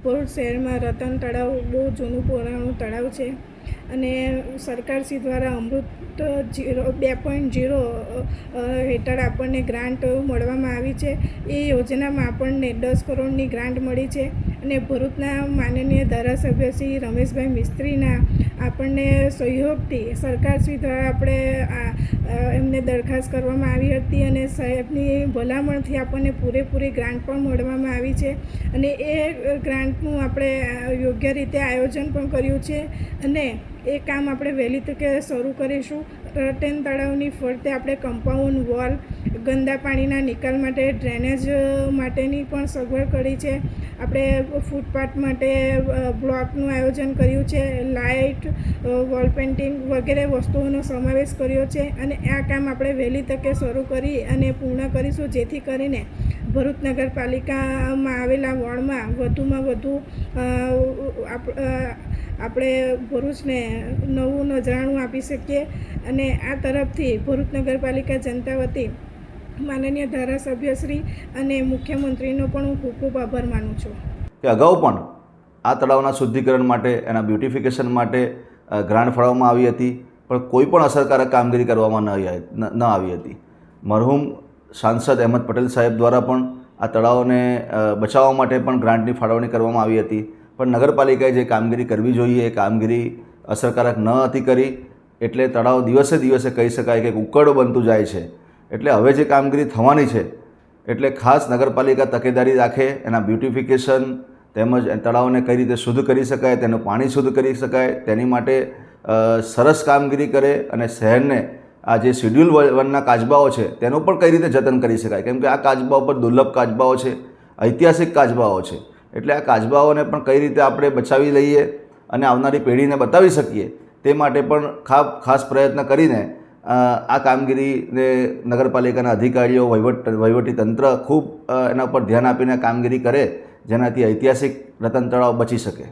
ભરૂચ શહેરમાં રતન તળાવ બહુ જૂનું પુરાણું તળાવ છે અને સરકારશ્રી દ્વારા અમૃત 2.0 હેઠળ આપણને ગ્રાન્ટ મળવામાં આવી છે. એ યોજનામાં આપણને 10 કરોડની ગ્રાન્ટ મળી છે અને ભરૂચના માનનીય ધારાસભ્ય શ્રી રમેશભાઈ મિસ્ત્રીના આપણને સહયોગથી સરકારશ્રી દ્વારા આપણે એમને દરખાસ્ત કરવામાં આવી હતી અને સાહેબની ભલામણથી આપણને પૂરેપૂરી ગ્રાન્ટ પણ મળવામાં આવી છે અને એ ગ્રાન્ટનું આપણે યોગ્ય રીતે આયોજન પણ કર્યું છે અને એ કામ આપણે વહેલી તકે શરૂ કરીશું. રતન તળાવની ફરતે આપણે કમ્પાઉન્ડ વોલ, ગંદા પાણીના નિકાલ માટે ડ્રેનેજ માટેની પણ સગવડ કરી છે. આપણે ફૂટપાથ માટે બ્લોકનું આયોજન કર્યું છે. લાઇટ, વોલ પેઇન્ટિંગ વગેરે વસ્તુઓનો સમાવેશ કર્યો છે અને આ કામ આપણે વહેલી તકે શરૂ કરી અને પૂર્ણ કરીશું, જેથી કરીને ભરૂચ નગરપાલિકામાં આવેલા વોર્ડમાં વધુમાં વધુ આપણે ભરૂચને નવું નજરાણું આપી શકીએ. અને આ તરફથી ભરૂચ નગરપાલિકા જનતા વતી માનનીય ધારાસભ્યશ્રી અને મુખ્યમંત્રીનો પણ હું ખૂબ ખૂબ આભાર માનું છું. કે અગાઉ પણ આ તળાવના શુદ્ધિકરણ માટે, એના બ્યુટિફિકેશન માટે ગ્રાન્ટ ફાળવવામાં આવી હતી, પણ કોઈ પણ અસરકારક કામગીરી કરવામાં ન આવી હતી. મરહુમ સાંસદ અહેમદ પટેલ સાહેબ દ્વારા પણ આ તળાવને બચાવવા માટે પણ ગ્રાન્ટની ફાળવણી કરવામાં આવી હતી, પણ નગરપાલિકાએ જે કામગીરી કરવી જોઈએ એ કામગીરી અસરકારક ન હતી કરી, એટલે તળાવ દિવસે દિવસે કહી શકાય કે ઉકરડો બનતું જાય છે. એટલે હવે જે કામગીરી થવાની છે, એટલે ખાસ નગરપાલિકા તકેદારી રાખે, એના બ્યુટિફિકેશન તેમજ તળાવને કઈ રીતે શુદ્ધ કરી શકાય, તેનું પાણી શુદ્ધ કરી શકાય, તેની માટે સરસ કામગીરી કરે અને શહેરને આ જે શિડ્યુલ વનના કાચબાઓ છે તેનું પણ કઈ રીતે જતન કરી શકાય, કેમ કે આ કાચબાઓ પર દુર્લભ કાચબાઓ છે, ઐતિહાસિક કાચબાઓ છે. એટલે આ કાચબાઓને પણ કઈ રીતે આપણે બચાવી લઈએ અને આવનારી પેઢીને બતાવી શકીએ, તે માટે પણ ખાસ પ્રયત્ન કરીને આ કામગીરીને નગરપાલિકાના અધિકારીઓ, વહીવટી તંત્ર ખૂબ એના પર ધ્યાન આપીને કામગીરી કરે, જેનાથી ઐતિહાસિક રતન તળાવ બચી શકે.